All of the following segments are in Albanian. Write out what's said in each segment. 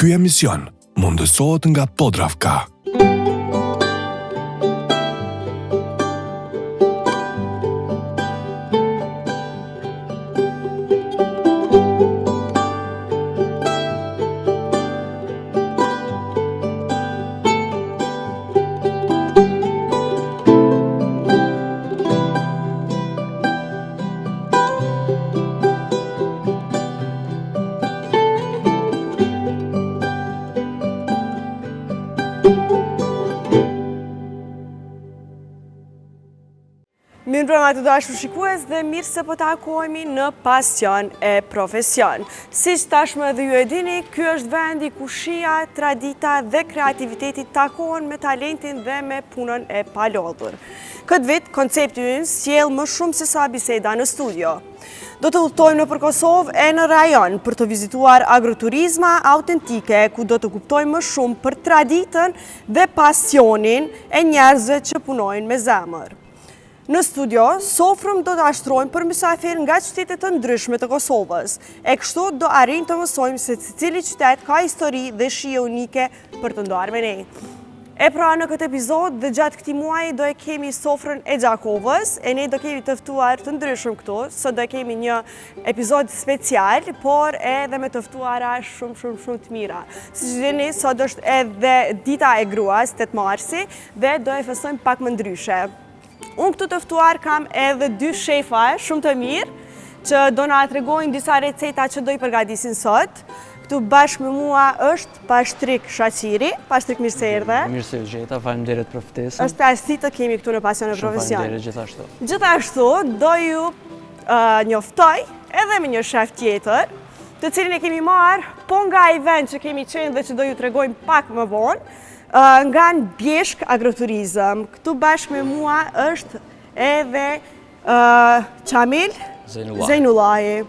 Ky emision mundësohet nga Podravka. Mirë mbrëma të dashur shikues dhe mirë se po takohemi në Pasion e Profesion. Siç tashmë dhe ju e dini, ky është vendi ku shija, tradita dhe kreativiteti takohen me talentin dhe me punën e palodhur. Këtë vit, koncepti ynë sjell më shumë se sa biseda në studio. Do të udhtojmë nëpër Kosovë e në rajon për të vizituar agroturizma autentike, ku do të kuptojmë më shumë për traditën dhe pasionin e njerëzve që punojnë me zemër. Në studio, sofrëm do të ashtrojmë për mysafir nga qytetet të ndryshme të Kosovës. E kështu do arrijmë të mësojmë se cili qytet ka histori dhe shije unike për të ndarë me ne. E pra në këtë epizod dhe gjatë këtij muaji do e kemi sofrën e Gjakovës, e ne do kemi të ftuar të ndryshëm këtu, sot do kemi një epizod special, por edhe me të ftuara shumë të mira. Siç dini, sot është edhe dita e gruas, 8 marsi, dhe do e festojmë pak më ndryshe. Unë këtu të ftuar kam edhe 2 shefa shumë të mirë që do na tregojnë disa receta që do i përgatisin sot. Këtu bashkë me mua është Pashtrik Shaqiri. Pashtrik, mirë se erdhe. Mirë se u gjeta, faleminderit për ftesën. Është arsi të kemi këtu në Pasion e Profesion. Faleminderit gjithashtu. Gjithashtu do ju njoftoj edhe me një shef tjetër, të cilin e kemi marrë po nga event që kemi qenë dhe që do ju tregojmë pak më vonë. Nga në Bjeshk Agroturizëm. Këtu bashkë me mua është edhe Qamil Zejnullahi.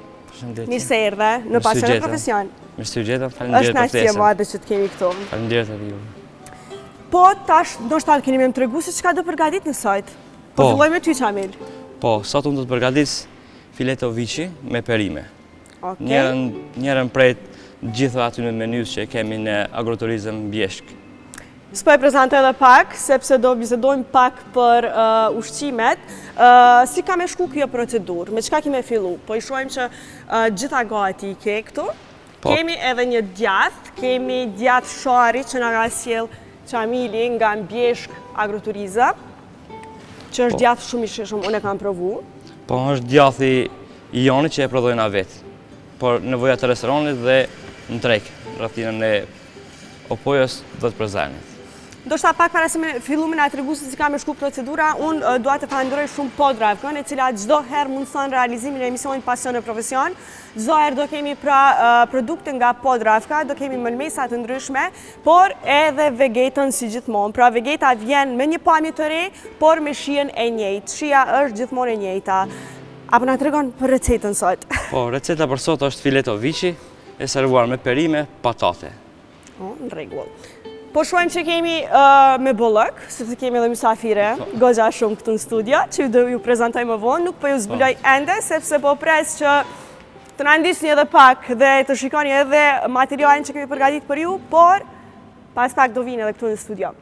Mirë se erdhe në Pasion e Profesion. Mirë se u gjeta, faleminderit për ftesën. Është kënaqësi e madhe që të kemi këtu. Faleminderit edhe ju. Po, tash, ndoshta keni më tregu se çka do përgatit në sot. Po fillojmë me ty, Qamil. Po, sot unë do të përgatis fileto viçi me perime. Njërën prej gjitha aty në menys që kemi në Agroturizëm Bjeshk. S'po e prezantoj edhe pak, sepse do bisedojmë pak për ushqimet. Si ka me shku kjo procedurë, me çka kemi fillu? Po i shohim që gjitha gati i ke këtu. Kemi edhe një djathë, kemi djathë Shari që na ka sjell Qamili nga Bjeshk Agroturizëm, që është djathë shumë i shishëm, unë e kam provu. Po, është djathi i joni që e prodhojna vetë, por nevoja të restoranit dhe në treg, rrethinën e opojës do të prezanit. Do shta pak para se me fillu me na tregu se si ka me shku procedura, unë dua të falenderoj shumë Podravkën, e cila çdo herë mundson realizimin e emisionit Pasion e Profesion. Çdo herë do kemi pra produkte nga Podravka, do kemi mëlmesa të ndryshme, por edhe vegetën si gjithmonë. Pra vegeta vjen me një pamje të re, por me shijen e njëjtë. Shija është gjithmonë e njëjta. Apo na tregon për recetën sot? Po, receta për sot është fileto viçi, e servuar me perime, patate. Në rregull. Po shohim që kemi me bollëk, sepse kemi edhe mysafire, goxha shumë këtu në studio, që do ju prezantoj më vonë, nuk po ju zbuloj ende, sepse po pres që të na ndihni edhe pak dhe të shikoni edhe materialin që kemi përgatitur për ju, por pas pak do vinë edhe këtu në studio.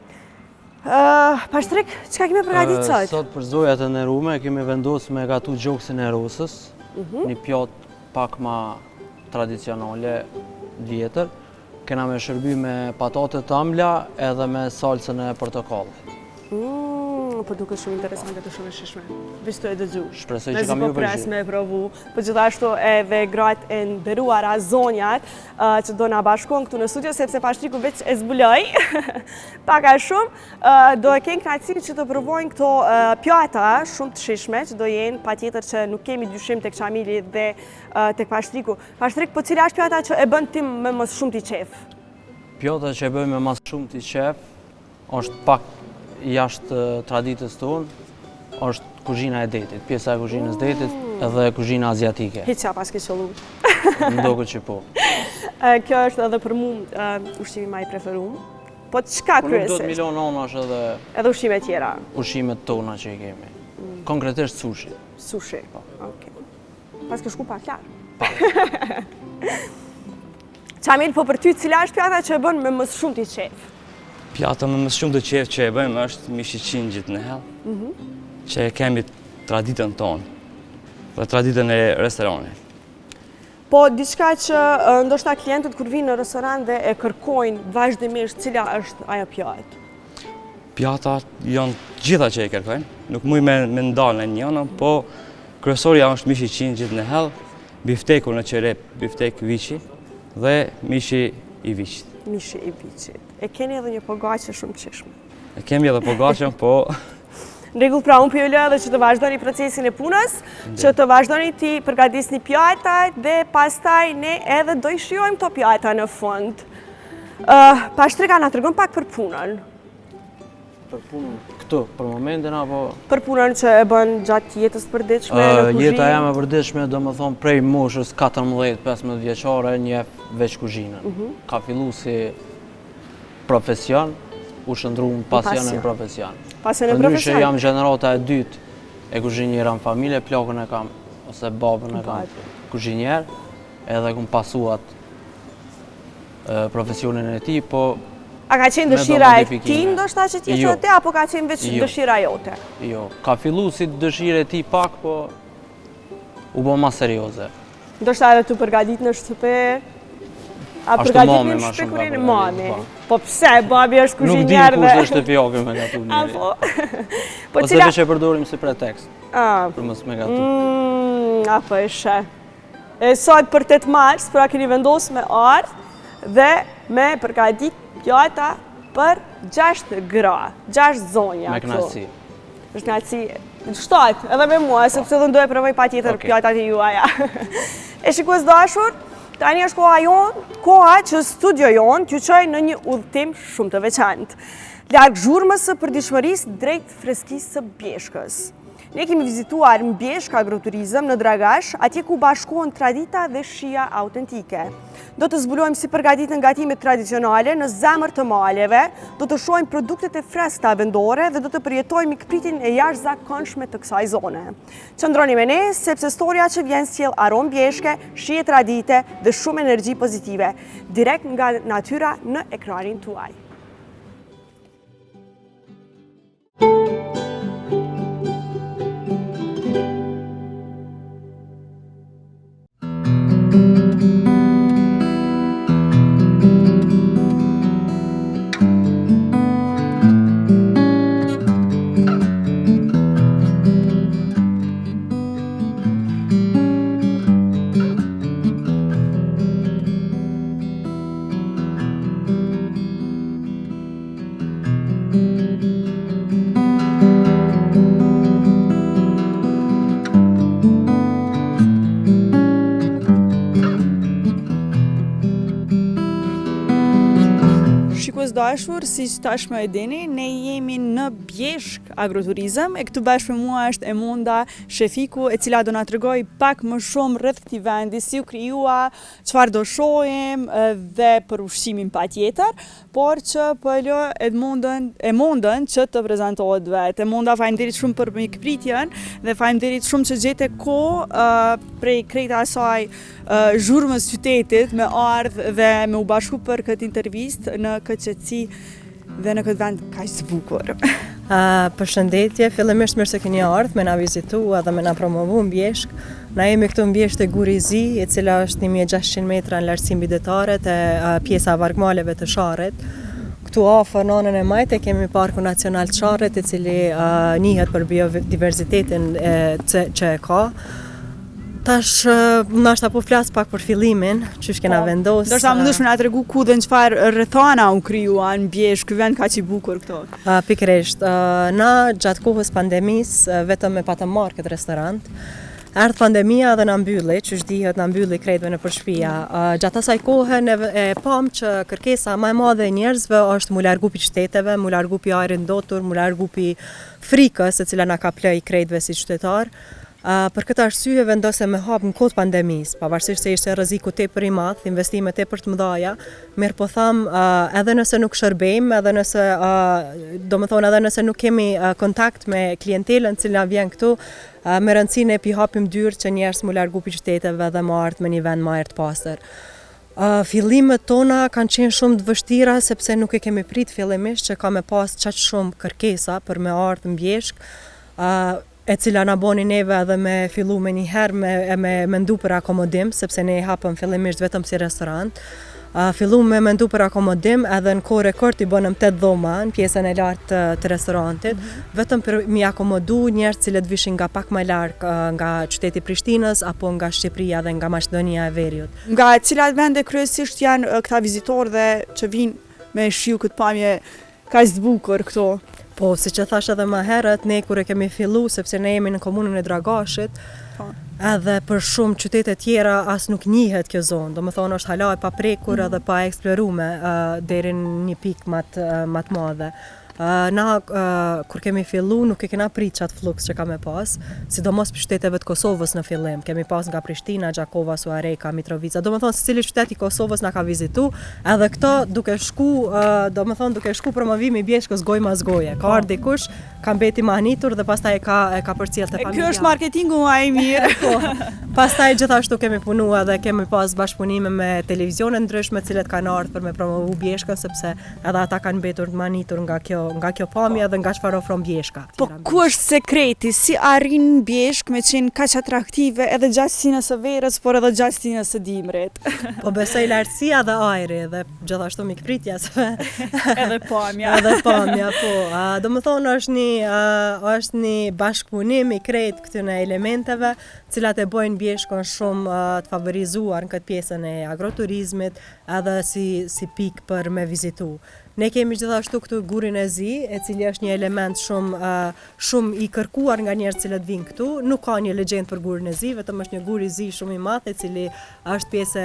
Pashtrik, çka kemi përgatitur sot? Sot për zojat e nderuara kemi vendosur me gatu gjoksin e rosës, një pjatë pak më tradicionale, vjetër. Kena me shërby me patate të ëmbla edhe me salsën e portokallit. Po duket shumë interesante të shumë e shishme. Veç të e dëgju. Shpresoj që kam ju pres me provu. Po gjithashtu edhe gratë e nderuara zonjat që do na bashkohen këtu në studio, sepse Pashtriku veç e zbuloj pak a shumë, do e kenë kënaqësinë që të provojnë këto pjata shumë të shishme, që do jenë patjetër që nuk kemi dyshim tek Qamili dhe tek Pashtriku. Pashtrik, po cila është pjata që e bën ti me më shumë ti qef? Pjata që e bëj me më shumë ti qef është pak jashtë traditës tonë, është kuzhina e detit, pjesa e kuzhinës detit edhe kuzhina aziatike. Hiç ja pas ke qollu. Më duket që po. Kjo është edhe për mua ushqimi më i preferuar. Po çka kryesisht? Nuk do të milononash edhe ushqime tjera. Ushqimet tona që i kemi. Konkretisht sushi. Sushi. Okej. Pas ke shku pak larg. Çamil, po për ty cila është pjata që e bën me më shumë ti qef? Pjata me më shumë të qef që e bëjmë është mishi qingjit në hell, që kemi traditën tonë, dhe traditën e restoranit. Po, diçka që ndoshta klientët kur vinë në restoran dhe e kërkojnë vazhdimisht, cila është ajo pjatë? Pjata janë gjitha që e kërkojnë, nuk muj me ndalë në njëna, po kryesorja është mishi qingjit në hell, bifteku në qerep, biftek viçi dhe mishi i viçit. Mishi i viçit. E keni edhe një pogaçe shumë qeshme. E kemi edhe pogaçen, po Në rregull, pra unë pyele edhe që të vazhdoni procesin e punës, që të vazhdoni ti përgatisni pjatat dhe pastaj ne edhe do i shijojmë to pjata në fund. Pashtrika na tregon pak për punën. Për punën këtu, për momentin apo? Për punën që e bën gjatë jetës përditshme në kuzhinë. Jeta jame e përditshme, domethënë prej moshës 14-15 vjeçare njeh veç kuzhinën. Ka fillu si profesion, u shndru në pasion e profesion. Pasion e Ndryshe profesion. jam gjenerata e dytë e kuzhinjera në familje, plakun e kam, ose babën e kam kuzhinjer, edhe kum pasuat profesionin e tij, po A ka qenë me dëshira e modifikime. ti ndoshta që ti Jo. te, apo ka qenë veç Jo. dëshira jote? jo, ka fillu si dëshirë e tij pak, po u bë më serioze. Ndoshta edhe tu përgatit në shtëpi? A Ashtu përgatit mami në ma shtëpi shumë kur jeni ka mami? përgatit, Po pse, babi është Nuk dim kuzhinjer kush dhe... është shtëpiake me gatu njëri. Apo? Po Ose cila... veç e përdorim si pretekst, për mos me gatu. Apo e she. E sot për 8 mars, pra keni vendos me ardhë dhe me përgatit pjata për 6 gra, 6 zonja. Me këtu. kënaqësi. Është knaqësi. 7, edhe me mua, sepse do ndoj provoj pa tjetër Okej. pjatat e juaja. E shikues dashur, tani është koha që studio jon t'ju çoj në një udhëtim shumë të veçantë. Larg zhurmës së përditshmërisë drejt freskisë së Bjeshkës. Ne kemi vizituar Mbjeshk Agroturizëm në Dragash, atje ku bashkohen tradita dhe shija autentike. Do të zbulojmë si përgatiten gatimet tradicionale në zemër të maleve, do të shohim produktet e freskëta vendore dhe do të përjetojmë mikpritin e jashtëzakonshme të kësaj zone. Qëndroni me ne, sepse storia që vjen sjell aromë bjeshke, shije tradite dhe shumë energji pozitive, direkt nga natyra në ekranin tuaj. Shikues dashur, si që tashmë e dini, ne jemi në Bjeshk Agroturizëm e këtu bashkë me mua është Emonda Shefiku, e cila do na tregoj pak më shumë rreth këtij vendi, si u krijua, çfarë do shohim dhe për ushqimin patjetër, por që po e lë Emondën që të prezantohet vetë. Emonda, faleminderit shumë për mikpritjen dhe faleminderit shumë që gjete kohë prej krejt asaj zhurmës qytetit me ardhë dhe me u bashku për këtë intervistë në këtë qetësi dhe në këtë vend kaq të bukur. Përshëndetje, fillimisht mirë se keni ardhur me na vizitua dhe me na promovu në Bjeshk. Na jemi këtu në Bjeshk te Gurizi, e cila është 1600 metra në lartësi mbi detaret e pjesa vargmaleve të Sharrit. Këtu afër në anën e majtë kemi Parku Nacional të Sharrit, i cili njihet për biodiversitetin që e ka. Tash, nashta po flas pak për fillimin, çysh kena vendosur. Ndoshta mundesh më na tregu ku dhe në çfarë rrethana u krijuan Bjeshk, ky vend kaq i bukur këtu. Pikërisht, na gjatë kohës pandemisë vetëm e patëm marrë këtë restorant. Erdhë pandemia dhe na mbylli, çysh dihet na mbylli krejtve nëpër shtëpia. Gjatë asaj kohe ne e pam që kërkesa më e madhe e njerëzve është mu largu pi qyteteve, mu largu pi ajrit ndotur, mu largu pi frikës e cila na ka plej krejtve si qytetar. Për këtë arsye vendosem me hap në kohë pandemisë, pavarësisht se ishte rreziku tepër i madh, investime tepër të mëdha, mirë po tham, edhe nëse nuk shërbejmë, edhe nëse domethënë edhe nëse nuk kemi kontakt me klientelën që na vjen këtu, me rëndësinë e pi hapim dyrë që njerëz mu largu pi qyteteve dhe më ardh me një vend më të pastër. Fillimet tona kanë qenë shumë të vështira sepse nuk e kemi prit fillimisht që ka me pas qaq shumë kërkesa për me ardhë në Bjeshk, e cila na boni neve edhe me fillu me njëherë me mendu për akomodim, sepse ne hapëm fillimisht vetëm si restorant. Fillu me mendu për akomodim edhe në kohë rekord i bënëm 8 dhoma në pjesën e lartë të restorantit, vetëm për mi akomodu njerëz cilët vishin nga pak më larg nga qyteti Prishtinës apo nga Shqipëria dhe nga Maqedonia e Veriut. Nga cilat vende kryesisht janë këta vizitorë dhe që vinë me shiu këtë pamje kaq të bukur këto? Po, si që thash edhe më herët, ne kur e kemi fillu, sepse ne jemi në komunën e Dragashit, edhe për shumë qytete tjera as nuk njihet kjo zonë, do më thonë është hala e paprekur edhe pa eksplorume deri në një pikë më të madhe. Kur kemi fillu nuk e kena prit qatë fluks që ka me pas, sidomos për qyteteve të Kosovës në fillim. Kemi pas nga Prishtina, Gjakova, Suareka, Mitrovica. Do më thonë se cili qytet i Kosovës na ka vizitu, edhe këto duke shku promovimi i Bjeshkës goj mas goje. Ka ardhur dikush, ka mbeti mahnitur dhe pastaj e ka përcjell te familja. Ky është marketingu më i mirë. Po. Pastaj gjithashtu kemi punuar dhe kemi pas bashkëpunime me televizione ndryshme, të cilët kanë ardhur për me promovu Bjeshkën sepse edhe ata kanë mbetur të mahnitur nga kjo pamje dhe nga çfarë ofron Bjeshka. Po ku është sekreti, si arrin Bjeshk me qenë kaq atraktive edhe gjatë sinës së verës, por edhe gjatë sinës së dimrit? Po besoj lartësia dhe ajri dhe gjithashtu mikpritja se Edhe pamja. Edhe pamja, po. Do më thonë është një bashkëpunim i krejt këtyne elementeve, cilat e bojnë Bjeshkën shumë të favorizuar në këtë pjesën e agroturizmit edhe si pikë për me vizitu. Ne kemi gjithashtu këtu gurin e zi, e cili është një element shumë i kërkuar nga njerëzit që vinë këtu. Nuk ka një legjend për gurin e zi, vetëm është një gur i zi shumë i madh, i cili është pjesë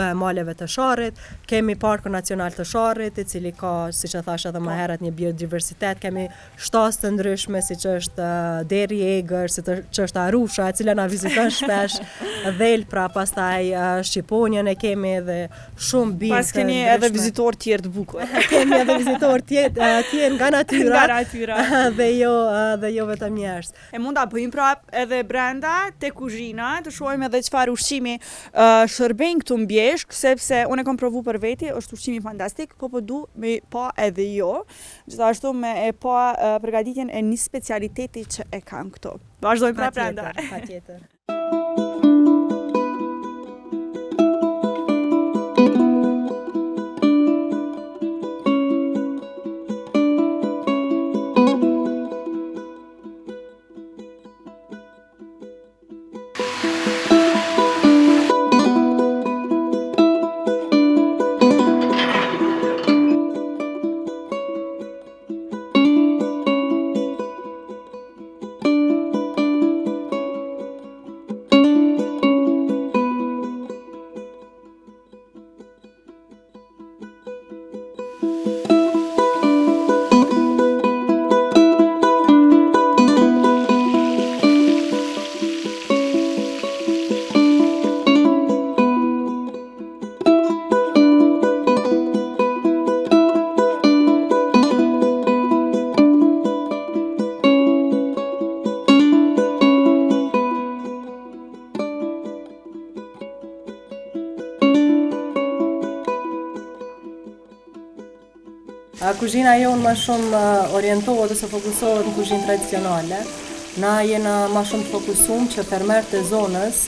e maleve të Sharrit. Kemi Parkun Nacional të Sharrit, i cili ka, siç e thash edhe më herët, një biodiversitet. Kemi shtazë të ndryshme, siç është deri i egër, siç është Arusha, e cila na viziton shpesh, Dhelpra, pastaj Shqiponjën e kemi edhe shumë birë. Pas keni edhe vizitorë tjerë të bukur. Kemi edhe vizitorë tjerë nga natyra dhe jo vetëm njerëz. E mund ta bëjmë prap edhe brenda te kuzhina, të shohim edhe çfarë ushqimi shërbejnë këtu në Bjeshk, sepse unë e kam provu për veti, është ushqimi fantastik, po du me pa edhe jo, gjithashtu me e pa përgatitjen e një specialiteti që e kanë këtu. Vazhdojmë prap brenda. Patjetër. Kuzhina jonë më shumë orientohet ose fokusohet në kuzhinë tradicionale. Na jena më shumë të fokusuar që fermerët e zonës,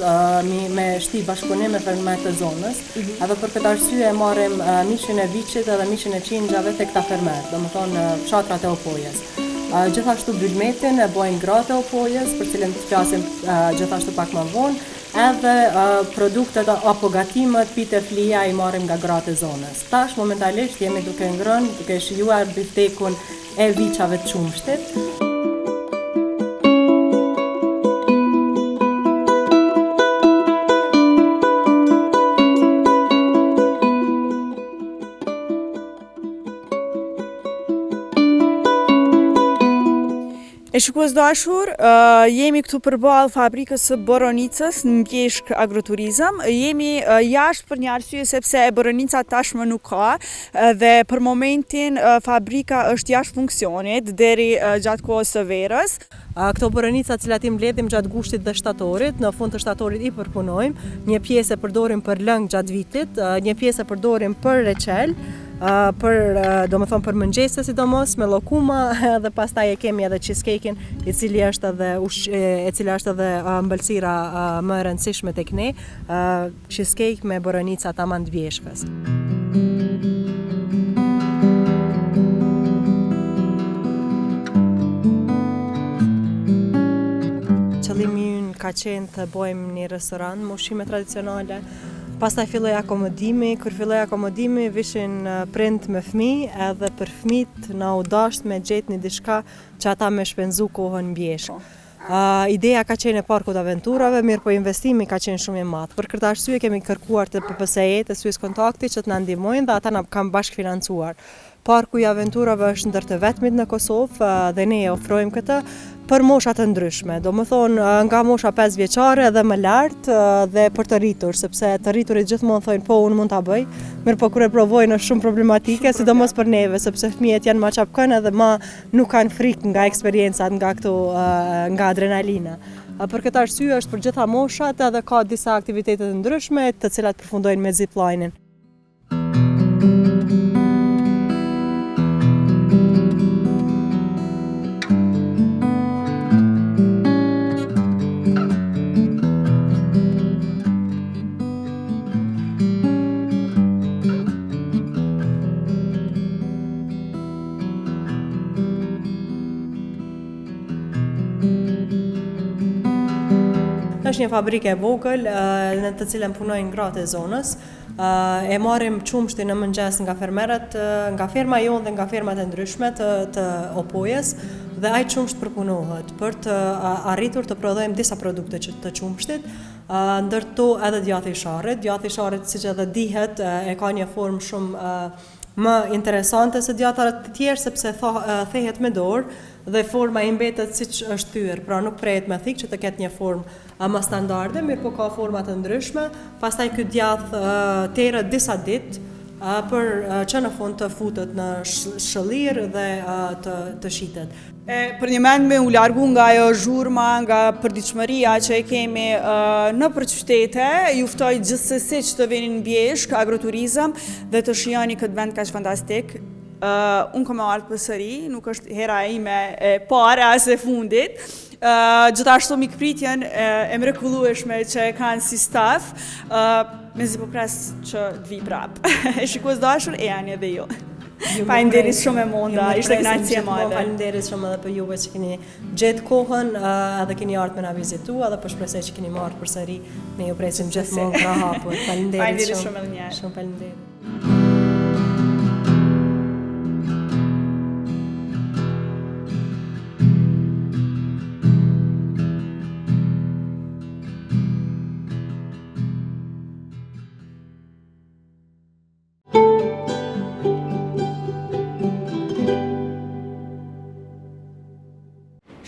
me shti bashkëpunim me fermerët e zonës, edhe për këtë arsye marrim mishin e viçit edhe mishin e qingjave tek ta fermerët, domethënë fshatrat e Opojës. Gjithashtu bylmetin e bojnë gratë e Opojës, për cilën të flasim gjithashtu pak më vonë, edhe produktet apo gatimet pite flija i marrim nga gratë e zonës. Tash momentalisht jemi duke ngrënë, duke shijuar biftekun e viçave të Qumshtit. E shikues dashur, jemi këtu përballë fabrikës së Boronicës në Mbjeshk Agroturizëm. Jemi jashtë për një arsye sepse Boronica tashmë nuk ka dhe për momentin fabrika është jashtë funksionit deri gjatë kohës së verës. Këto boronica cilat i mbledhim gjatë gushtit dhe shtatorit, në fund të shtatorit i përpunojmë. Një pjesë e përdorim për lëng gjatë vitit, një pjesë e përdorim për reçel, për mëngjese sidomos me llokuma dhe pastaj e kemi edhe cheesecake-in e cila është edhe ëmbëlsira më e rëndësishme tek ne, cheesecake me boronica tamam të Bjeshkës. Qëllimi ynë ka qenë të bëjmë një restoran me ushqime tradicionale. Pastaj filloi akomodimi, kur filloi akomodimi vishin prind me fëmijë, edhe për fëmijët na u dasht me gjetë një diçka që ata me shpenzu kohën në Bjeshk. Ideja ka qenë e Parkut Aventurave, mirë po investimi ka qenë shumë i madh. Për këtë arsye kemi kërkuar të PPSE, të Swiss Contacti që të na ndihmojnë dhe ata na kanë bashkëfinancuar. Parku i Aventurave është ndër të vetmit në Kosovë dhe ne e ofrojmë këtë për mosha të ndryshme, do më thonë nga mosha 5 vjeçare dhe më lartë dhe për të rritur, sepse të rriturit gjithmonë thonë po unë mund ta bëj, mirë po kur e provojnë është shumë problematike, sidomos për neve, sepse fëmijët janë ma çapkën edhe ma nuk kanë frikë nga eksperiencat, nga adrenalina. Për këtë arsye është për gjitha moshat edhe ka disa aktivitete të ndryshme të cilat përfundojnë me zipline-in. Është një fabrikë e vogël në të cilën punojnë gratë e zonës. E marrim qumshtin në mëngjes nga fermerët, nga ferma jonë dhe nga fermat e ndryshme të Opojës dhe ai qumsht përpunohet për të arritur të prodhojmë disa produkte të qumshtit, ndërto edhe djathi i sharrit. Djathi i sharrit, siç edhe dihet, e ka një formë shumë më interesante se djathtat të tjerë sepse thehet me dorë dhe forma i mbetet siç është thyer, pra nuk prehet me thikë që të ketë një formë më standarde, mirë po ka forma të ndryshme. Pastaj ky djath terret disa ditë për që në fund të futet në shëllir dhe të shitet. Për një mend me u largu nga ajo zhurma, nga përditshmëria që e kemi në qytete, ju ftoj gjithsesi që të vini në Bjeshk Agroturizëm dhe të shijoni këtë vend kaq fantastik. Unë kam ardhur përsëri, nuk është hera ime e parë as e fundit. Gjithashtu mikpritjen e mrekullueshme që kanë si staf, mezi po pres që të vi prap. E shikues dashur, e janë edhe ju. Faleminderit shumë e monda, ishte kënaqësi e madhe. Faleminderit shumë edhe për juve që keni gjetë kohën edhe keni ardhur me na vizitu, edhe po shpresoj që keni marrë përsëri. Ne ju presim gjithmonë krah hapur. Faleminderit shumë edhe një herë. Shumë faleminderit.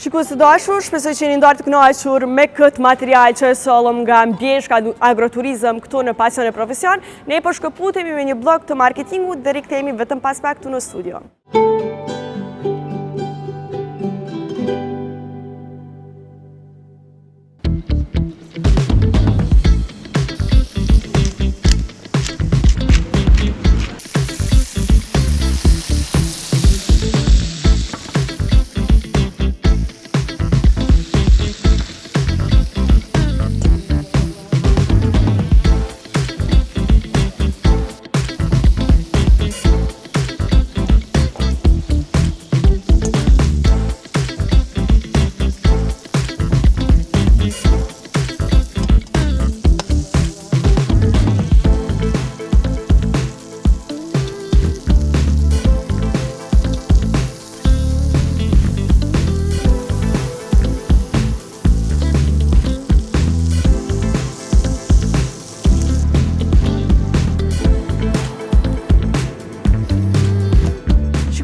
Shikues të dashur, shpresoj që jeni ndarë të kënaqur me këtë material që e sollëm nga Mbjeshk Agroturizëm këtu në Pasion e Profesion. Ne po shkëputemi me një blog të marketingut dhe rikthehemi vetëm pas pak këtu në studio.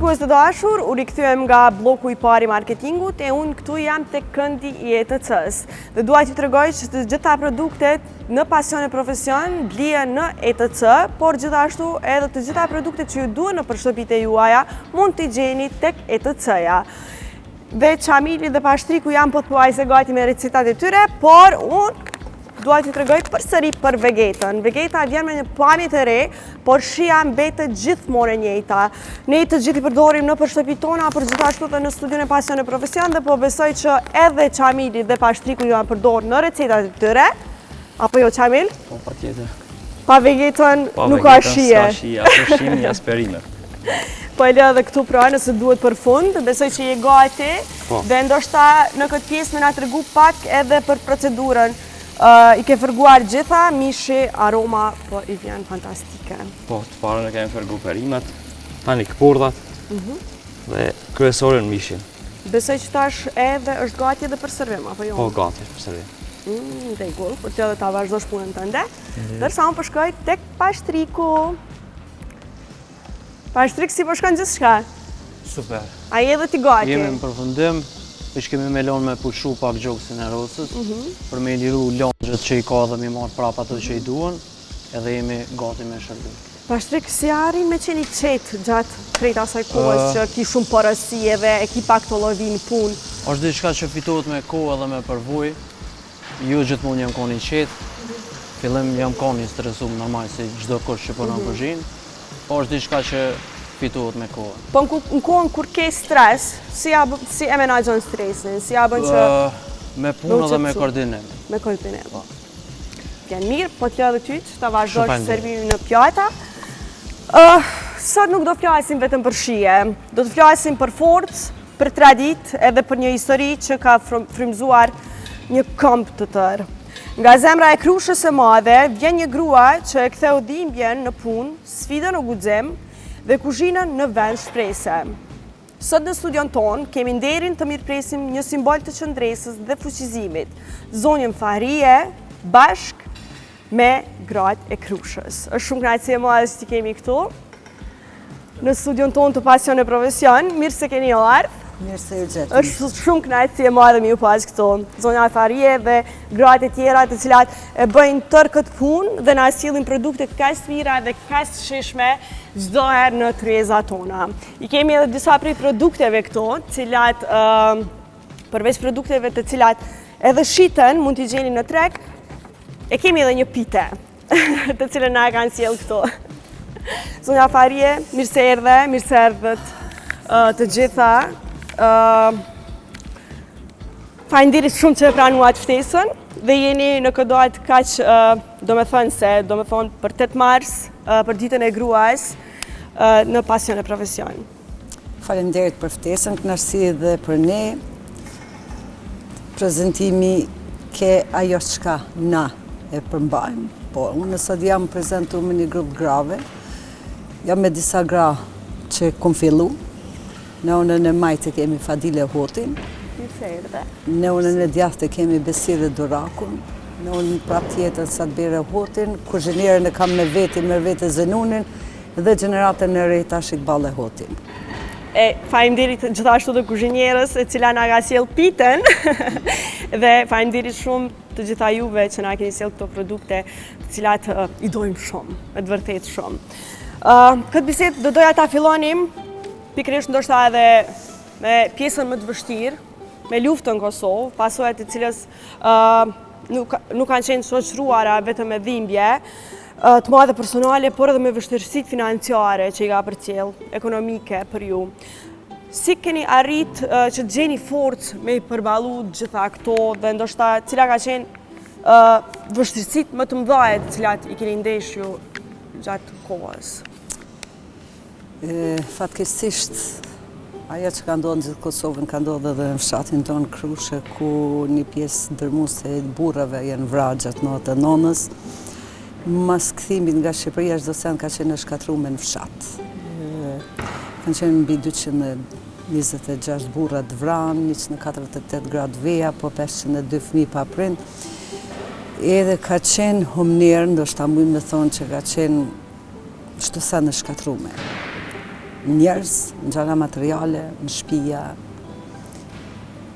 Shikues të dashur, u rikthyem nga bloku I parë I marketingut e unë këtu jam tek këndi I ETC-s. Dhe dua t'ju tregoj që të gjitha produktet në Pasion e Profesion blihen në ETC, por gjithashtu edhe të gjitha produktet që ju duhen në shtëpitë e juaja mund t'i gjeni tek ETC-ja. Dhe çamili dhe pashtriku janë pothuajse gati me recetat e tyre, por unë dua t'ju tregoj përsëri për vegetën. Vegeta vjen me një pamje të re, por shija mbetet gjithmonë e njëjta. Ne të gjithë I përdorim në shtëpitë tona, por gjithashtu edhe në studion e Pasion e Profesion dhe po besoj që edhe çamili dhe pashtriku janë përdorur në recetat e tyre. Apo jo Çamil? Po, patjetër. Pa vegetën nuk ka shije. S'ka shije, as ushqimi, as perime. Po e lë edhe këtu pra nëse duhet për fund, besoj që je gati dhe ndoshta në këtë pjesë më na tregu pak edhe për procedurën. I ke fërguar gjitha, mishi, aroma, po I vjen fantastike. Po, të parën e kemi fërgu perimet, tani këpurdhat dhe kryesorën mishin. Besoj që tash edhe është gati edhe për servim, apo jo? Po, gati për servim. Rregull, për të edhe ta vazhdosh punën tënde. Dërsa unë po shkoj tek pashtriku. Pashtrik, si po shkon gjithçka? Super. A je edhe ti gati? Jemi në përfundim. Ish kemi me lonë me pushu pak gjoksin e rosës, për me liru lonxhet që I ka dhe mi marrë prap ato që I duhen, edhe jemi gati me shërbim. Pashtrik, si arrin me qenë I qetë gjatë krejt asaj kohës që ki shumë porësi edhe e ki pak të llovi në punë? Është diçka që fitohet me kohë edhe me përvojë. Ju gjithmonë jam koni I qetë. Fillim jam koni I stresum normal si çdo kush që punon në kuzhinë, po është diçka që fitohet me kohën. Po në kohën kur ke stres, si e menaxhon stresin, si ja bën që me punë dhe me koordinim. Me koordinim. Po. Vjen mirë, po t'lë edhe ty që ta vazhdosh servimin në pjata. Sot nuk do flasim vetëm për shije, do të flasim për forcë, për traditë edhe për një histori që ka frymzuar një këmbë të tërë. Nga zemra e Krushës së Madhe vjen një grua që e ktheu dhimbjen në punë, sfidën në guxim dhe kuzhinën në vend shprehse. Sot në studion ton kemi nderin të mirëpresim një simbol të qëndresës dhe fuqizimit, zonjën Fahrie, bashk me gratë e Krushës. Është shumë kënaqësi e madhe që ti kemi këtu në studion ton të Pasion e Profesion. Mirë se keni ardhur. Mirë se ju gjetëm. Është shumë kënaqësi e madhe me ju pas këtu. Zonja Fahrie dhe gratë e tjera të cilat e bëjnë tërë këtë punë dhe na sjellin produkte kaq të mira dhe kaq të shijshme çdo herë në tryezat tona. I kemi edhe disa prej produkteve këtu, të cilat përveç produkteve të cilat edhe shiten, mund t'i gjeni në treg, e kemi edhe një pite, të cilën na e kanë sjellë këtu. Zonja Fahrie, mirë se erdhe, mirë se erdhët të gjitha. Faleminderit shumë që e pranuat ftesën dhe jeni në këtë datë kaq, do me thonë për 8 mars, për ditën e gruas në Pasion e Profesion. Faleminderit për ftesën, kënaqësi dhe për ne. Prezentimi ke ajo çka na e përmbajmë. Po, unë sot jam prezentuar me një grup grave. Jam me disa gra që kom fillu. Në unën e majtë kemi Fadile Hotin. Në unën e djathtë kemi Besire Durakun. Në unën prap tjetër Sadbere Hotin. Kuzhinierën e kam me vete Zenunin dhe gjeneratën e re tash Iqballe Hotin. Faleminderit gjithashtu dhe kuzhinierës e cila na ka sjell piten dhe faleminderit shumë të gjitha juve që na keni sjell këto produkte të cilat I dojmë shumë, me të vërtetë shumë. Këtë bisedë do doja ta fillonim pikërisht ndoshta edhe me pjesën më të vështirë, me luftën Kosovë, pasojat e cilës nuk kanë qenë shoqëruara vetëm me dhimbje të madhe personale, por edhe me vështirësitë financiare që I ka përcjell, ekonomike për ju. Si keni arrit që të gjeni forcë me I përballu gjitha këto dhe ndoshta cila ka qenë vështirësitë më të mëdha të cilat I keni ndesh ju gjatë kohës? Fatkeqësisht, ajo që ka ndodhur në gjithë Kosovën ka ndodhur edhe në fshatin tonë Krushe, ku një pjesë dërmuese e burrave janë vrarë gjatë natës e nonës. Mas kthimit nga Shqipëria, çdo sen ka qenë shkatruar në fshat. Kanë qenë mbi 226 burra të vranë, 148 gra të veja, po 502 fëmijë pa prind. Edhe ka qenë humner, ndoshta mund të thonë që ka qenë çdo sen e shkatruar. njerëz, në gjana materiale, në shtëpia.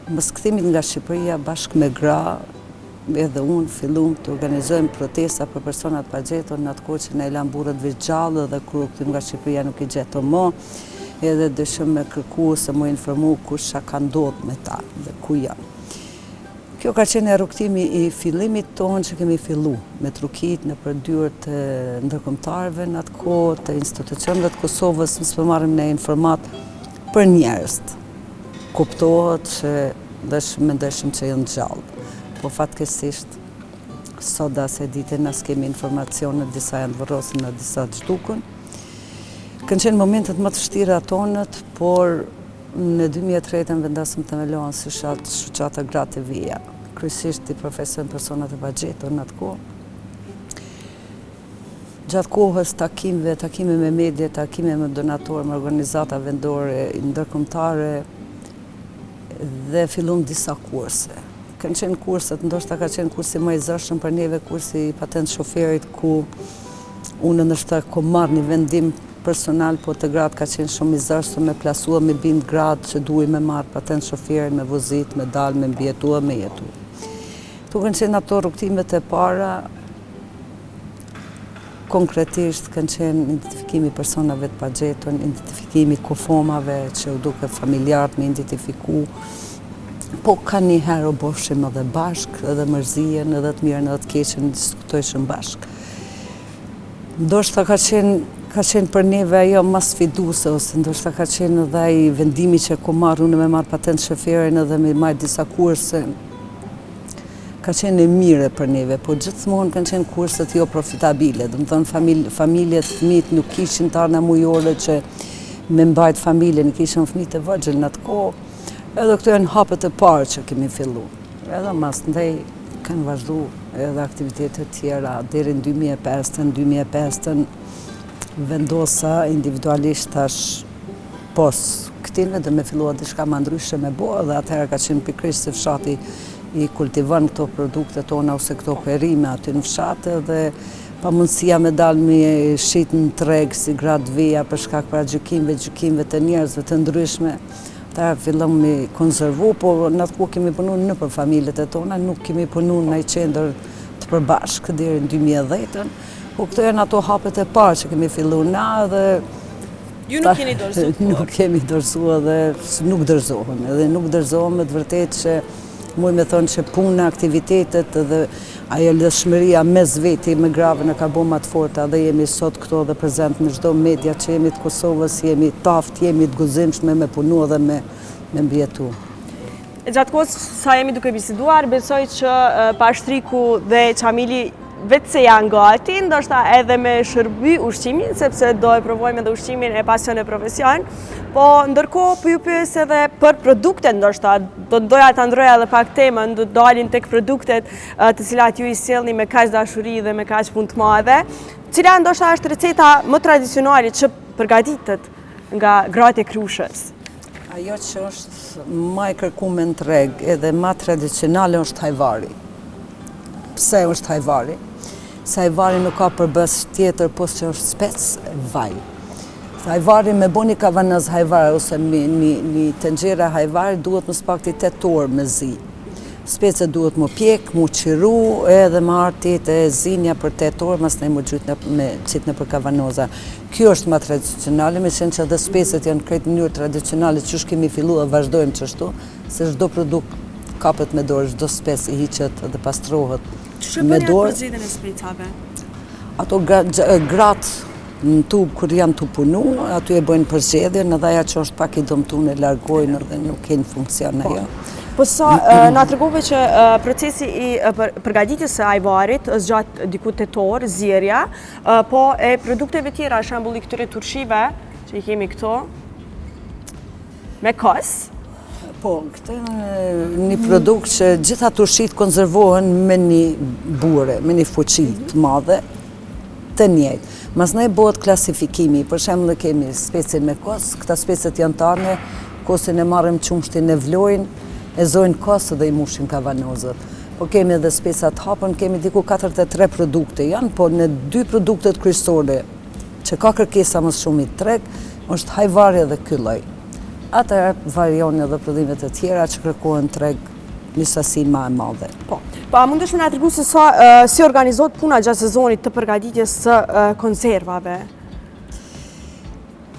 Mbas kthimit nga Shqipëria bashkë me gra, edhe unë fillum të organizojmë protesta për personat pa gjetur në atë kohë që ne lanë burrët veçgjallë dhe kur u kthym nga Shqipëria nuk i gjetëm më, edhe dëshëm me kërku se më informu kush ka ndodhur me ta dhe ku janë. Kjo ka qenë rrugtimi i fillimit tonë që kemi fillu me trukit në përdyrë të ndërkombëtarëve në atë kohë, të institucionëve të Kosovës, nëse po marrim ne informat për njerëz. Kuptohet që mendojshim që janë gjallë. Po fatkesisht, sot dhe se dite nësë kemi informacionet, disa janë vërrosin në disa gjtukën. Kënë qenë momentet më të vështira tonët, por në 2003 vendasëm të melohen si shoqata gratë e vija. Kryesisht i profesion personat e pagjetur në atë kohë. Gjatë kohës takime me media, takime me donatorë, me organizata vendore, ndërkombëtare dhe fillum disa kurse. Kanë qenë kurset, ndoshta ka qenë kursi më i zëshëm për neve, kursi i patent shoferit, ku unë ndoshta kom marrë një vendim personal, po të gratë ka qenë shumë i zëshëm, me plasua, me bind gratë që duaj me marrë patent shoferit, me vozit, me dalë, me mbjetua, me jetu. Tu kanë qenë ato rrugtimet e para, konkretisht kanë qenë identifikimi personave të pagjetur, identifikimi kofomave që u duke familjarët me identifiku. Po ka një herë o bofshim edhe bashk, edhe mërzien, edhe të mirën, edhe të keqen, diskutojshëm bashk. Ndoshta ka qenë për neve ajo mas sfiduese, ose ndoshta ka qenë edhe ai vendimi që ko marrë unë me marrë patent shoferin edhe me marrë disa kurse. Ka qenë e mire për neve, po gjithmonë kanë qenë kurset jo profitabile. Dhe më thonë familjet, fëmijët nuk kishin të arna mujore që me mbajt familje, nuk kishin fëmijët e vëgjël në atë kohë. Edhe këto janë hapet e parë që kemi fillu. Edhe mas ndaj kanë vazhdu edhe aktivitetet tjera. Deri në 2005 vendosa individualisht tash pos këtine dhe me fillua diçka ma ndryshe me bo, dhe atëherë ka qenë pikrisht se fshati i kultivan këto produkte tona ose këto perime aty në fshate dhe pa mundësia me dalë me shit në treg si gratë veja për shkak pra gjykimve të njerëzve të ndryshme. Ta fillëm me konservu, po në atë ku kemi punu në për familjet e tona, nuk kemi punu në i qendër të përbashkë deri në 2010. Po këto janë ato hapet e parë që kemi fillu na dhe... Ju nuk keni dorëzu? Nuk kemi dorëzu dhe nuk dërzohem. Edhe nuk dërzohem me të vërtet që muj me thonë që puna, aktivitetet dhe ajo lëshmëria mes veti me grave në ka bo ma të forta dhe jemi sot këto dhe prezent në çdo media që jemi të Kosovës, jemi taft, jemi të guzimshme me punu dhe me mbjetu. Gjatë kohës sa jemi duke biseduar, besoj që Pashtriku dhe Qamili vetë se janë gati, ndoshta edhe me shërby ushqimin, sepse do e provojmë edhe ushqimin e pasion e profesion, po ndërkohë po ju pyes edhe për produktet, ndoshta do doja ta ndroja edhe pak temën, do dalin tek produktet të cilat ju i sjellni me kaq dashuri dhe me kaq punë të madhe. Cila ndoshta është receta më tradicionale që përgatitet nga gratë e Krushës? Ajo që është më e kërkuar në treg edhe më tradicionale është hajvari. Pse është hajvari? Se hajvari nuk ka përbës tjetër, po që është spec vaj. Hajvari me bo një kavanaz hajvari ose një tenxhere hajvari duhet më spakti 8 orë me zi. Specet duhet më pjek, më qiru edhe më artit e zinja për 8 orë, mas ne më gjytë me qitë në për kavanoza. Kjo është më tradicionale, me qenë që edhe specet janë krejt mënyrë tradicionale që është kemi fillu dhe vazhdojmë qështu, se çdo produkt kapet me dorë, çdo spec i hiqet dhe pastrohet me dorë. Çfarë bëni për e specave? Ato gratë në tubë kur janë të punu, aty e bëjnë përzgjedhjen, edhe aja që është pak i dëmtuar e largojnë dhe nuk kenë funksion ajo. Po sa na tregove që procesi i përgatitjes së ajvarit zgjat diku 8 orë, zjerja, po e produkteve tjera, shembulli këtyre turshive që i kemi këto me kos. Po, këtë një produkt që gjitha turshit konservohen me një bure, me një fuqi të madhe, të njëjtë. Mas ne bëhet klasifikimi, për shembull kemi specin me kos, këta specet janë tane, kosin e marrim qumshtin e vlojnë, e zojnë kosë dhe i mushin kavanozët. Po kemi edhe specat hapën, kemi diku 43 produkte janë, po në 2 produktet kryesore që ka kërkesa më shumë i treg, është hajvari dhe ky lloj. Atëherë varion edhe prodhimet e tjera që kërkohen treg një sasi më e madhe. Po, a mundesh me na tregu se si organizohet puna gjatë sezonit të përgatitjes së konservave?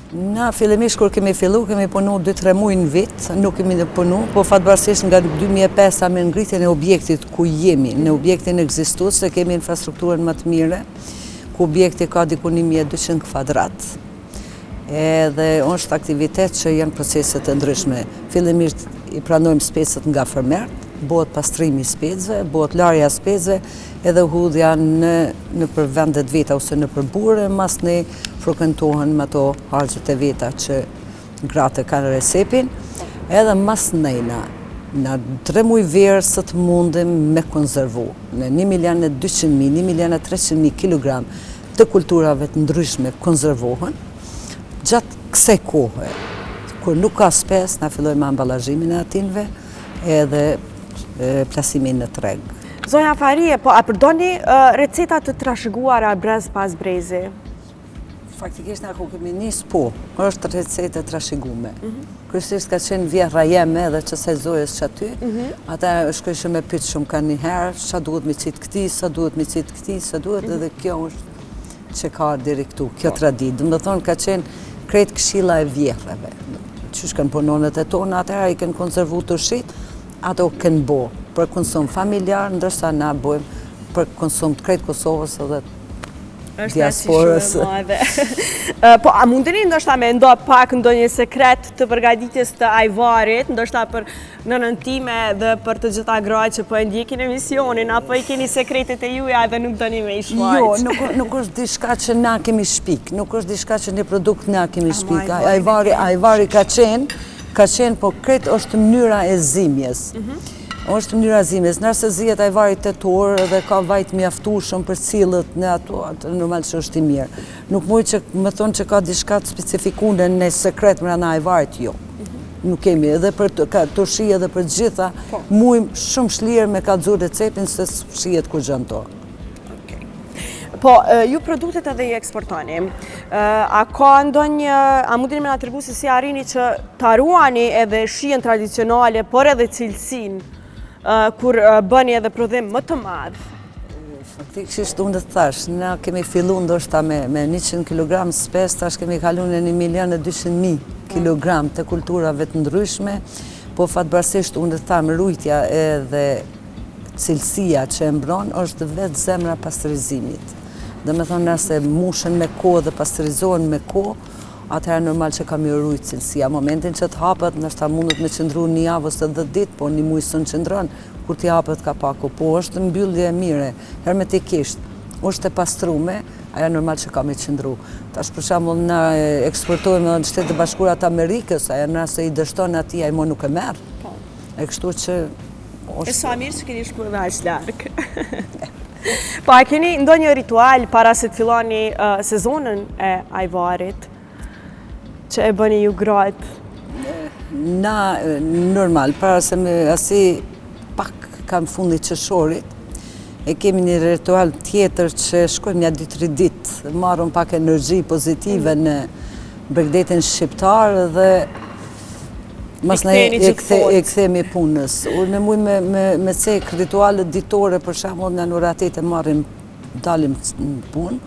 Na fillimisht kur kemi fillu, kemi punu 2-3 muaj në vit, nuk kemi punu, po fatbarësisht nga 2005 me ngritjen e objektit ku jemi, në objektin ekzistues, se kemi infrastrukturën më të mire, ku objekti ka diku 1200 kvadrat. Edhe është aktivitet që janë procese të ndryshme. Fillimisht i pranojmë specët nga fermert, bëhet pastrimi i specëve, bëhet larja specëve, edhe hudhja në për vendet veta ose në për burë, mas ne frekuentohen me ato harxhet e veta që gratë kanë resepin, edhe mas nejna, në 3 muaj verë së të mundim me konservu. Në 1.200.000, 1.300.000 kilogram të kulturave të ndryshme konservohen, gjatë kësaj kohe, kur nuk ka spes, na fillojmë ambalazhimin e atinve edhe plasimin në treg. Zonja Farie, po a përdoni receta të trashëguara brez pas brezi? Faktikisht na ku kemi nis, po, është recetë trashëgume. Kryesisht ka qenë vjerra jeme edhe që se zojës që aty, ata është këshë me pytë shumë ka njëherë, sa duhet me qitë këti, sa duhet me qitë këti, sa duhet edhe kjo është që ka deri këtu, kjo tradit. Dëmë dhe thonë ka qenë krejt këshilla e vjehrave. Qysh kanë punonët e tonë, atëra i kanë konservu të shit, ato kanë bo për konsum familjar, ndërsa na bojmë për konsum të krejt Kosovës edhe diasporës. Po, a mundeni ndoshta me ndo pak ndonjë sekret të përgatitjes të ajvarit, ndoshta për nënën time dhe për të gjitha gratë që po e ndjekin emisionin, apo i keni sekretet e juja edhe nuk doni me i shfaqë? Jo, nuk është diçka që na kemi shpik, nuk është diçka që një produkt na kemi shpik. Ajvari ka qenë, po krejt është mënyra e zimjes. është mënyra zimjes. Nëse zihet ajvari tetor dhe ka vajt mjaftueshëm për cilët në ato, normal që është i mirë. Nuk mund që më thonë që ka diçka të specifikune në sekret brenda ajvarit, jo. Nuk kemi, edhe për të shi edhe për gjitha, mujmë shumë shlirë me kallëzu receptin se shihet kur gjën to. Po, ju produktet edhe i eksportoni. A ka ndonjë, a mundini me na tregu se si arrini që ta ruani edhe shijen tradicionale, por edhe cilësinë, kur bëni edhe prodhim më të madh? Faktikisht unë të thash, na kemi fillu ndoshta me 100 kg spes, tash kemi kalu në 1.200.000 kg të kulturave të ndryshme, po fatbarësisht unë të tham rujtja edhe cilësia që e mbron është vetë zemra pastërizimit. Dhe me thonë nëse mushen me kohë dhe pasterizohen me kohë, atëherë normal që kam i rujtë cilësia. Momentin që të hapët, nështë mundet me qëndru një javë ose 10 ditë, po një muj së në qëndron, kur t'i hapët ka paku. Po është mbyllje e mire, hermetikisht, është e pastrume, aja normal që kam i qëndru. Tash për shembull na eksportojmë në Shtetet e Bashkuara të Amerikës, aja nëse i dështon ati, aja mo nuk e merë. E kështu që... E sa mirë që keni shku edhe aq larg. Po, a keni ndonjë ritual para se të filloni sezonën e ajvarit që e bëni ju gratë? Na, normal, para se me asi pak kam fundi qërshorit, e kemi një ritual tjetër që shkojmë një 2-3 ditë, marrëm pak energji pozitive në Bregdetin shqiptar dhe mas ne e kthemi punës. Unë muj me cek ritualet ditore, për shembull në oratet e marrim, dalim në punë,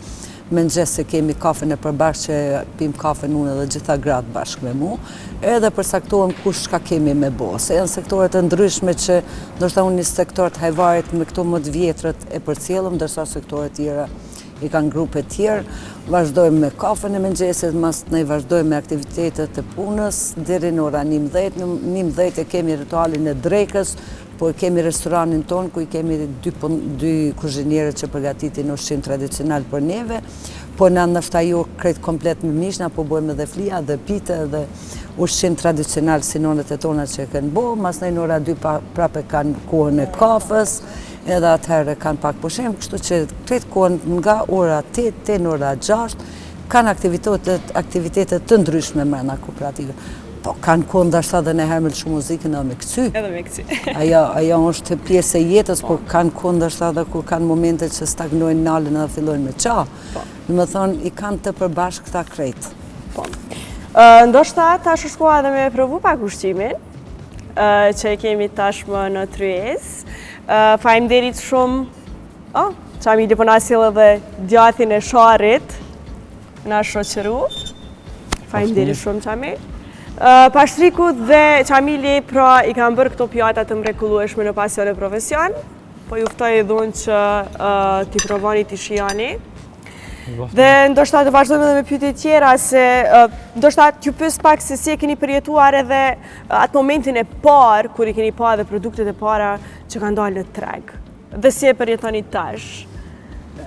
me mëngjes se kemi kafen e përbashkë që pim kafen unë dhe gjitha gratë bashkë me mu, edhe përcaktohem kush ka kemi me bo. Se janë sektoret e ndryshme që, ndoshta unë një sektor të hajvarit me këto më të vjetrat e përcjellëm, ndërsa sektoret tjera i kanë grupe tjerë, vazhdojmë me kafen e mëngjesit, mas ne vazhdojmë me aktivitetet e punës, deri në ora 11, në 11 e kemi ritualin e drekës, po kemi restoranin tonë, ku i kemi dy kuzhinierë që përgatitin ushqim tradicional për neve, po në ndoshta jo krejt komplet me mishna, po bojmë edhe flia, dhe pite, dhe ushqim tradicional si nonet e tona që e kanë bo, mas ne në ora 2 prape kanë kohën e kafës, edhe atëherë kanë pak pushim, kështu që krejt kohën nga ora 8 në ora 6, kanë aktivitetet të ndryshme mrena kooperative. Po, kanë kohë ndashta dhe ne herë me lëshu muzikën edhe me këcy. Edhe me këci. Ajo është pjesë e jetës, por kanë kohë ndashta dhe kur kanë momente që stagnojnë nalën edhe fillojnë me qa. Në më thonë, i kanë të përbashkë këta krejtë. Po. Ndoshta tash është koha edhe me provu pak ushqimin, që e kemi tashmë në Tryezë. Faleminderit shumë. Qamili po na sjell edhe djathin e Sharrit, na shoqëru. Faleminderit shumë Qamil. Pashtrikut dhe Qamili pra i kanë bërë këto pjata të mrekullueshme në Pasion e Profesion, po ju ftoj dhun që t'i provoni t'i shijani. Dhe ndoshta të vazhdojmë edhe me pyetje tjera se ndoshta t'ju pyes pak se si e keni përjetuar edhe atë momentin e parë kur i keni pa edhe produktet e para që kanë dalë në treg. Dhe si e përjetoni tash?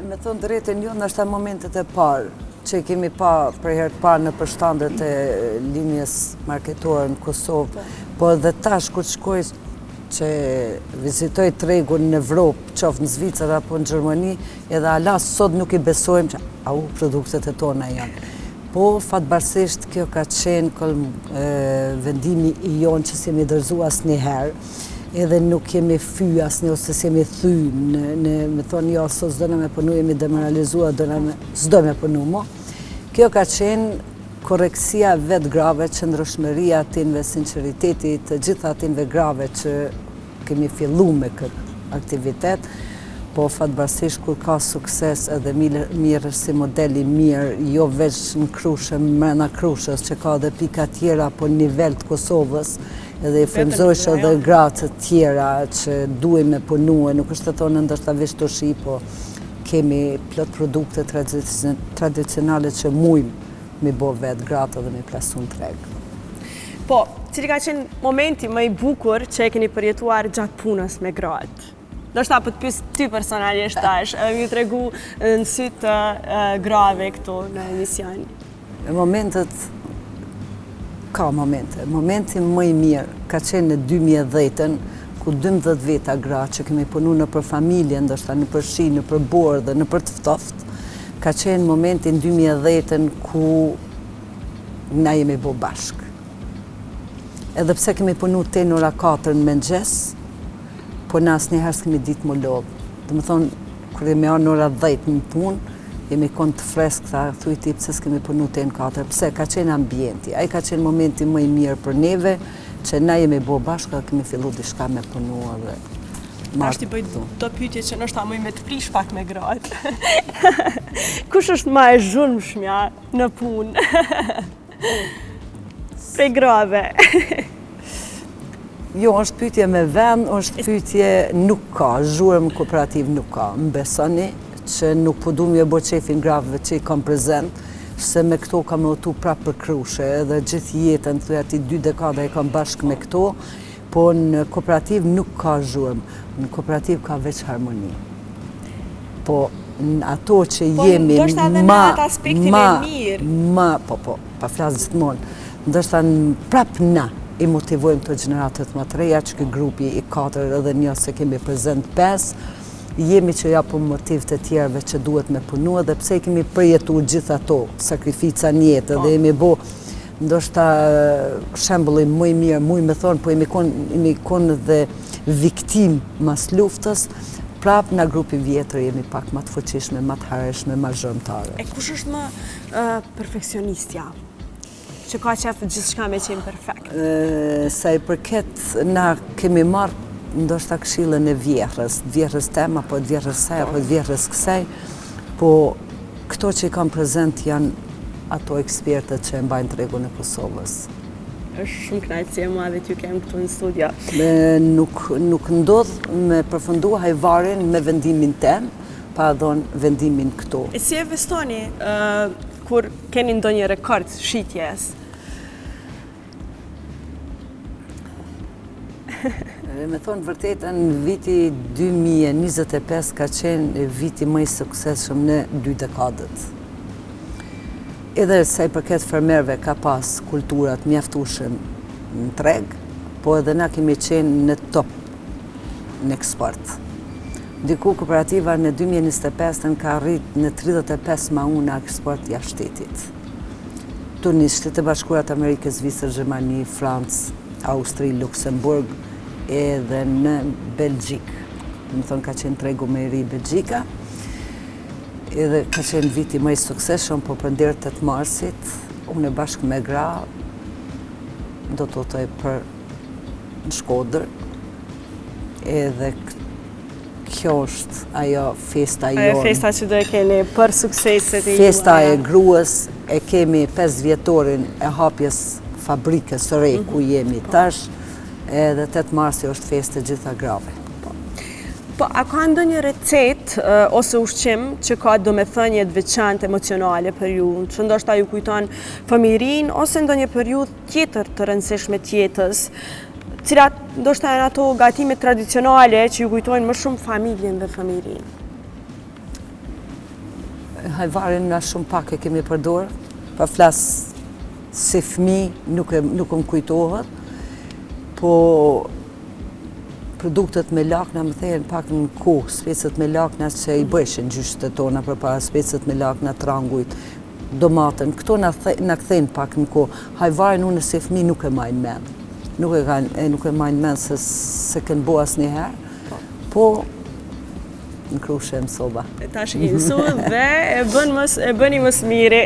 Me thonë drejtën jo, ndoshta momentet e parë që kemi pa për herë të parë në përshtandet e linjes marketore në Kosovë, po edhe tash kur shkoj që vizitoj tregun në Evropë, qoftë në Zvicër apo në Gjermani, edhe ala sot nuk i besojmë që produktet e tona janë. Po, fatbarësisht, kjo ka qenë vendimi i jonë që s'jemi dërzu asnjëherë, edhe nuk jemi fy asnjë ose s'jemi thy me thonë jo, sot s'do me punu, jemi demoralizuar, s'do me punu mo. Kjo ka qenë koreksia vetë grave, qëndrueshmëria atinve, sinceriteti të gjitha atinve grave që kemi fillu me këtë aktivitet, po fatbarësisht kur ka sukses edhe mirë si modeli mirë, jo veç në Krushë, mrena Krushës, që ka dhe pika tjera po nivel të Kosovës, edhe i frymëzojsh edhe gratë të tjera që duhet me punue, nuk është të thonë ndoshta veç të shi, po kemi plot produkte tradicionale që mujmë mi bo vetë gratë dhe mi plasu në treg. Po, cili ka qenë momenti më i bukur që e keni përjetuar gjatë punës me gratë? Ndoshta po të pyes ty personalisht tash, edhe mi tregu në sytë grave këtu në emision. Momenti më i mirë ka qenë në 2010-ën, ku 12 veta gra që kemi punu në për familje, ndoshta në për shi, në për borë dhe në për të ftoftë, ka qenë momentin 2010-ën ku na jemi bo bashkë. Edhe pse kemi punu te në ora 4 në mëngjes, po në asnjëherë s'kemi ditë më lodhë. Dhe më thonë, kër jemi arë në ora 10 në punë, jemi konë të freskë, tha, thuj ti pse s'kemi punu te në 4, pse ka qenë ambienti. Ai ka qenë momenti më i mirë për neve, që na jemi bo bashkë dhe kemi fillu diçka me punu dhe Tash t'i bëj do pyetje që ndoshta më me të prish pak me gratë. Kush është më e zhurmshmja në punë? Prej grave. Jo, është pyetje me vend, është pyetje nuk ka, zhurmë kooperativ nuk ka. Më besoni që nuk po du mjë bo qefin gravëve që i kam prezent, se me këto kam otu prapë për Krushe, edhe gjithë jetën, thuj ati 2 dekada i kam bashkë me këto, po në kooperativ nuk ka zhurmë. Në kooperativ ka veç harmoni. Po në ato që jemi ndoshta edhe në atë aspektin e mirë. Pa flasë gjithmonë. Ndoshta prapë na i motivojmë të gjeneratët më të reja, që këtë grupi i 4 edhe një se kemi prezent 5, jemi që japëm motiv të tjerëve që duhet me punu, edhe pse kemi përjetu gjitha ato, sakrifica njetë, edhe jemi bo ndoshta shembulli më i mirë, mu i me thonë, po jemi konë dhe viktim mas luftës, prapë nga grupi vjetër jemi pak më të fuqishme, më të hareshme, më zhërmtare. E kush është më perfekcionistja? Që ka qef gjithçka me qenë perfekt? Sa i përket, na kemi marrë ndoshta këshillën e vjehrës tema, apo të vjehrës saj, apo të vjehrës kësaj, po këto që i kam prezent janë ato ekspertët që e mbajnë tregun e Kosovës. Është shumë kënaqësi e madhe t'ju kem këtu në studio. Nuk ndodh me përfundu hajvarin me vendimin tem, pa dhonë vendimin këtu. E si e vestoni kur keni ndonjë rekord shitjes? Me thonë vërtetën, viti 2025 ka qenë viti më i suksesshëm në 2 dekadët. Edhe sa i përket fermerëve ka pas kulturat mjaftueshëm në treg, po edhe na kemi qenë në top në eksport. Diku kooperativa në 2025 ka arrit në 35 ma unë eksport jashtë shtetit. Tunis, Shtetet e Bashkuara të Amerikës, Zvicër, Gjermani, Francë, Austri, Luksemburg, edhe në Belgjik. Më thonë ka qenë tregu me ri Belgjika, edhe ka qenë viti më i suksesshëm, po për ndër 8 marsit, unë e bashkë me gra, do të toj për në Shkodër, edhe kjo është ajo festa jonë. Festa që do e keni për sukseset e Festa e gruas, e kemi 5 vjetorin e hapjes fabrikës së re ku jemi tash, edhe 8 marsi është festë e gjitha grave. Po, a ka ndonjë recet ose ushqim që ka domethënie të veçantë emocionale për ju, që ndoshta ju kujton fëmijërinë ose ndonjë periudhë tjetër të rëndësishme të jetës, cilat ndoshta janë ato gatime tradicionale që ju kujtojnë më shumë familjen dhe fëmijërinë? Hajvarin na shumë pak e kemi përdorë, pa flas si fëmijë nuk më kujtohet, po produktet me lakna më thejnë pak në kohë, specet me lakna që i bëshin gjyshtet tona përpara, specet me lakna trangujt, domatën, këto na kthejnë pak në kohë. Hajvarin unë si fëmijë nuk e majnë mend. Nuk e majnë mend se kënë bo asnjëherë, po në krushe e mësoba. Tash e mësu dhe e bëni më smiri.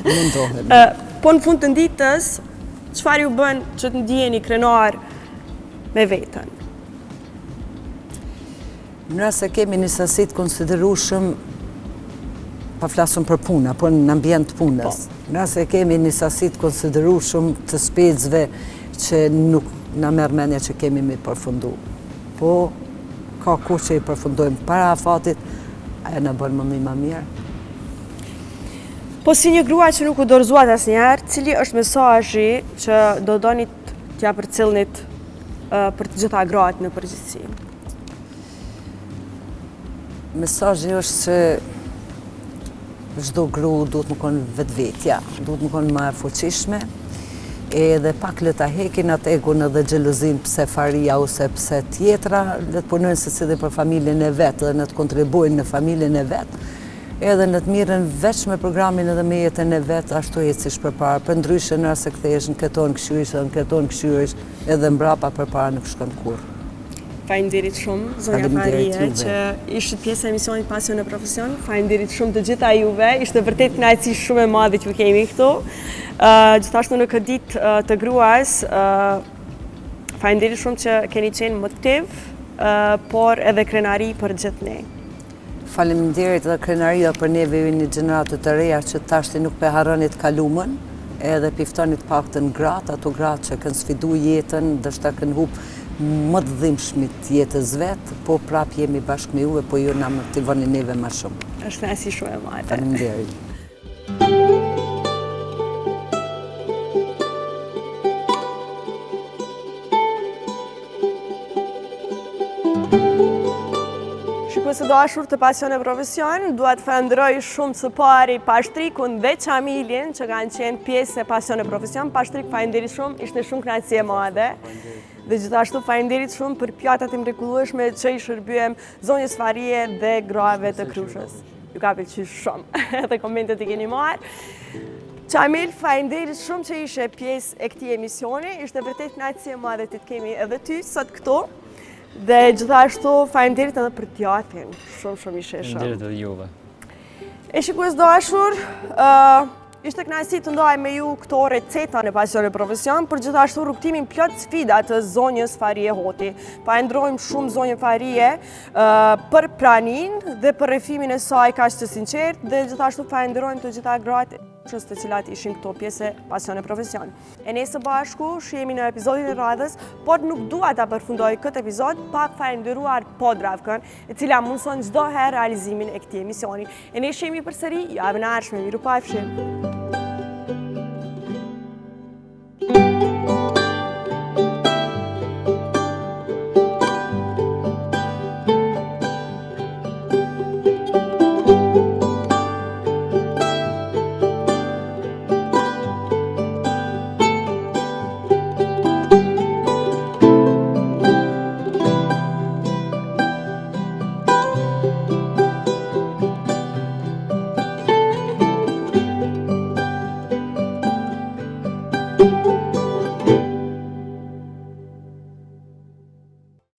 Mundohem. Po në fund të ditës, çfarë ju bën që të ndjeni krenar me veten? Në rast se kemi një sasi të konsiderueshëm, pa flasëm për puna, po në ambient punës. Në rast se kemi një sasi të konsiderueshëm të specëve që nuk na merr mendja që kemi me përfundu. Po, ka kohë që i përfundojmë para afatit, ajo na bën më mirë. Po si një grua që nuk u dorëzuat asnjëherë, cili është mesazhi që do doni t'ja përcjellnit për të gjitha gratë në përgjithësi? Mesazhi është që çdo gru duhet më konë vetvetja, duhet më konë më e fuqishme, edhe pak le ta hekin atë egon edhe xhelozin pse faria ose pse tjetra, le të punojnë secili për familjen e vet dhe në të kontribuojnë në familjen e vet, edhe në të mirën veç me programin edhe me jetën e vet, ashtu ecish përpara. Përndryshe nëse se kthehesh në këton këshyrish, edhe mbrapa përpara nuk shkon kurrë. Faleminderit shumë, zonja Farie, që ishte pjesë e emisionit Pasion në Profesion. Faleminderit shumë të gjitha juve, ishte vërtet kënaqësi shumë e madhe që ju kemi këtu. Gjithashtu në këtë ditë të gruas, faleminderit shumë që keni qenë motiv, por edhe krenari për gjithë ne. Faleminderit edhe krenaria për neve ju një gjeneratë të reja që tashti nuk pe harronit kalumën, edhe piftonit paktën gratë, ato gratë që kanë sfidu jetën, dështa kanë hub më të dhimbshmit jetës vetë, po prap jemi bashkë me juve, po ju na motivoni neve më shumë. Është kënaqësi shumë e madhe. Faleminderit. Shikues të dashur të Pasion e Profesion, dua të falenderoj shumë së pari Pashtrikun dhe Çamiljen që kanë qenë pjesë e Pasion e Profesion. Pashtrik, faleminderit shumë, ishte shumë kënaqësi e madhe. Dhe gjithashtu faleminderit shumë për pjatat e mrekullueshme që i shërbyem zonjës Farie dhe grave të Krushës. Ju ka pëlqyer shumë dhe komentet i keni marrë. Çamil, faleminderit shumë që ishe pjesë e këtij emisioni. Ishte vërtet kënaqësi e madhe të kemi edhe ty sot këtu. Dhe gjithashtu faleminderit edhe për djathtin. Shumë i sheshëm. Faleminderit edhe juve. E shikues dashur, ishte kënaqësi të ndaj me ju këto receta në Pasion e Profesion, për gjithashtu rrugtimin plot sfida të zonjës Farie Hoti. Falenderojmë shumë zonjën Farie për praninë dhe për rrefimin e saj kaq të sinqertë, dhe gjithashtu falenderojmë të gjitha gratë të cilat ishin këto pjesë Pasion e Profesion. E ne së bashku shihemi në episodin e radhës, por nuk dua ta përfundoj këtë episod pa falenderuar Podravkën, e cila mundson çdo herë realizimin e këtij emisioni. E ne shihemi përsëri javën e ardhshme. Mirupafshim.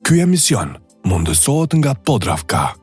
Ky emision mundësohet nga Podravka.